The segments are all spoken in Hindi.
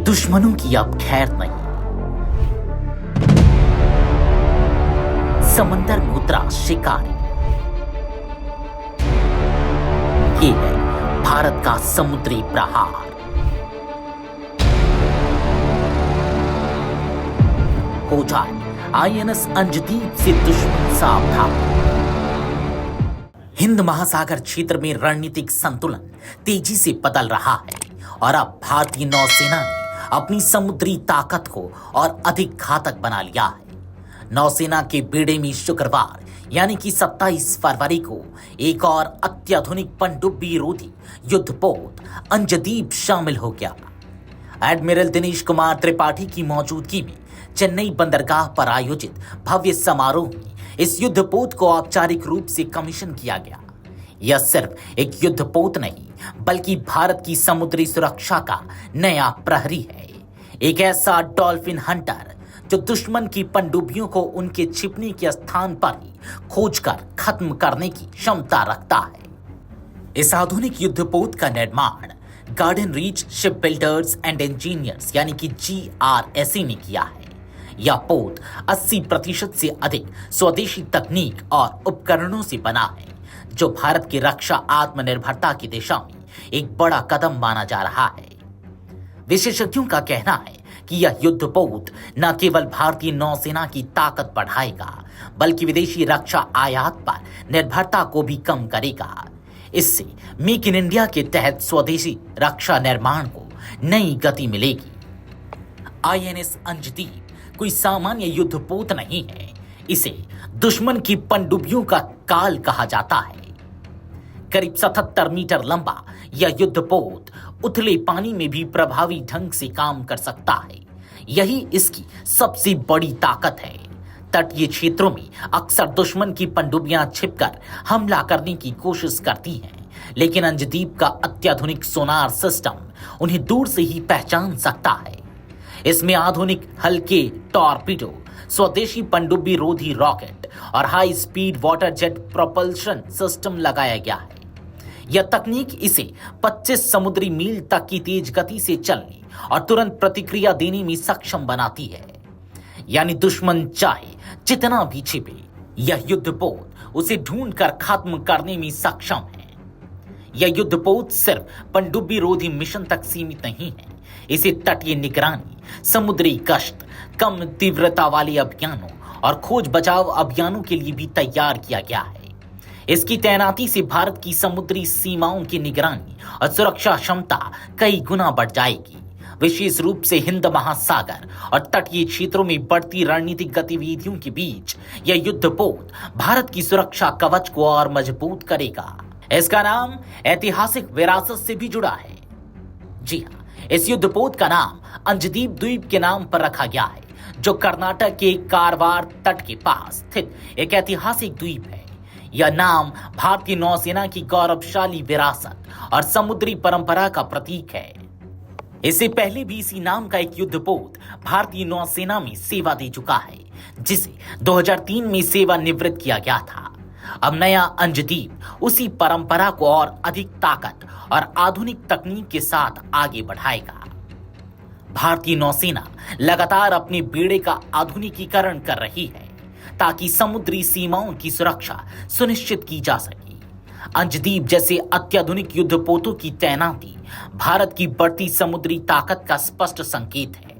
दुश्मनों की अब खैर नहीं। समंदर में उतरा शिकारी। ये है भारत का समुद्री प्रहार। हो जाए आईएनएस अंजदीप से दुश्मन सावधान। हिंद महासागर क्षेत्र में रणनीतिक संतुलन तेजी से बदल रहा है और अब भारतीय नौसेना ने अपनी समुद्री ताकत को और अधिक घातक बना लिया है। नौसेना के बेड़े में शुक्रवार यानी कि 27 फरवरी को एक और अत्याधुनिक पनडुब्बी रोधी युद्धपोत अंजदीप शामिल हो गया। एडमिरल दिनेश कुमार त्रिपाठी की मौजूदगी में चेन्नई बंदरगाह पर आयोजित भव्य समारोह में इस युद्धपोत को औपचारिक रूप से कमीशन किया गया। यह सिर्फ एक युद्धपोत नहीं बल्कि भारत की समुद्री सुरक्षा का नया प्रहरी है। एक ऐसा डॉल्फिन हंटर जो दुश्मन की पनडुब्बियों को उनके छिपने के स्थान पर ही खोजकर खत्म करने की क्षमता रखता है। इस आधुनिक युद्धपोत का निर्माण garden reach ship builders and engineers यानी कि GRSE ने किया है। यह पोत 80% से अधिक स्वदेशी तकनीक और उपकरणों से बना है, जो भारत की रक्षा आत्मनिर्भरता की दिशा में एक बड़ा कदम माना जा रहा है। विशेषज्ञों का कहना है कि यह युद्धपोत न केवल भारतीय नौसेना की ताकत बढ़ाएगा बल्कि विदेशी रक्षा आयात पर निर्भरता को भी कम करेगा। इससे मेक इन इंडिया के तहत स्वदेशी रक्षा निर्माण को नई गति मिलेगी। आईएनएस अंजदीप कोई सामान्य युद्धपोत नहीं है। इसे दुश्मन की पनडुब्बियों का काल कहा जाता है। करीब 77 मीटर लंबा यह युद्धपोत उथले पानी में भी प्रभावी ढंग से काम कर सकता है। यही इसकी सबसे बड़ी ताकत है। तटीय क्षेत्रों में अक्सर दुश्मन की पनडुब्बियां छिपकर हमला करने की कोशिश करती हैं, लेकिन अंजदीप का अत्याधुनिक सोनार सिस्टम उन्हें दूर से ही पहचान सकता है। इसमें आधुनिक हल्के टॉर्पीडो, स्वदेशी पनडुब्बी रोधी रॉकेट और high speed water jet propulsion system लगाया गया है। यह तकनीक इसे 25 समुद्री मील तक की तेज गति से चलने और तुरंत प्रतिक्रिया देने में सक्षम बनाती है। यानी दुश्मन चाहे जितना भी छिपे, यह युद्धपोत उसे ढूंढकर खत्म करने में सक्षम है। यह युद्धपोत सिर्फ पनडुब्बी रोधी मिशन तक सीमित नहीं है। इसे तटीय निगरानी, समुद्री गश्त, कम तीव्रता वाले अभियानों और खोज बचाव अभियानों के लिए भी तैयार किया गया है। इसकी तैनाती से भारत की समुद्री सीमाओं की निगरानी और सुरक्षा क्षमता कई गुना बढ़ जाएगी। विशेष रूप से हिंद महासागर और तटीय क्षेत्रों में बढ़ती रणनीतिक गतिविधियों के बीच यह युद्धपोत भारत की सुरक्षा कवच को और मजबूत करेगा। इसका नाम ऐतिहासिक विरासत से भी जुड़ा है। जी हाँ, इस युद्धपोत का नाम अंजदीप द्वीप के नाम पर रखा गया है, जो कर्नाटक के कारवार तट के पास स्थित एक ऐतिहासिक द्वीप है। यह नाम भारतीय नौसेना की गौरवशाली विरासत और समुद्री परंपरा का प्रतीक है। इससे पहले भी इसी नाम का एक युद्धपोत भारतीय नौसेना में सेवा दे चुका है, जिसे 2003 में सेवानिवृत्त किया गया था। अब नया अंजदीप उसी परंपरा को और अधिक ताकत और आधुनिक तकनीक के साथ आगे बढ़ाएगा। भारतीय नौसेना लगातार अपने बेड़े का आधुनिकीकरण कर रही है ताकि समुद्री सीमाओं की सुरक्षा सुनिश्चित की जा सके। अंजदीप जैसे अत्याधुनिक युद्धपोतों की तैनाती भारत की बढ़ती समुद्री ताकत का स्पष्ट संकेत है।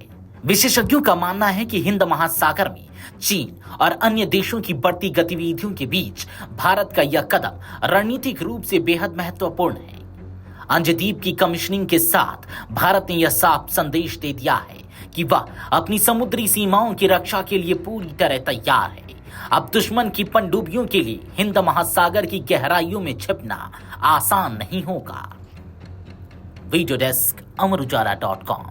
विशेषज्ञों का मानना है कि हिंद महासागर में चीन और अन्य देशों की बढ़ती गतिविधियों के बीच भारत का यह कदम रणनीतिक रूप से बेहद महत्वपूर्ण है। अंजदीप की कमीशनिंग के साथ भारत ने यह साफ संदेश दे दिया है कि वह अपनी समुद्री सीमाओं की रक्षा के लिए पूरी तरह तैयार है। अब दुश्मन की पनडुब्बियों के लिए हिंद महासागर की गहराइयों में छिपना आसान नहीं होगा। वीडियो डेस्क अमरउजाला.com।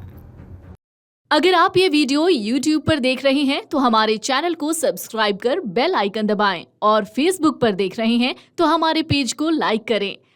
अगर आप ये वीडियो YouTube पर देख रहे हैं तो हमारे चैनल को सब्सक्राइब कर बेल आइकन दबाएं और Facebook पर देख रहे हैं तो हमारे पेज को लाइक करें।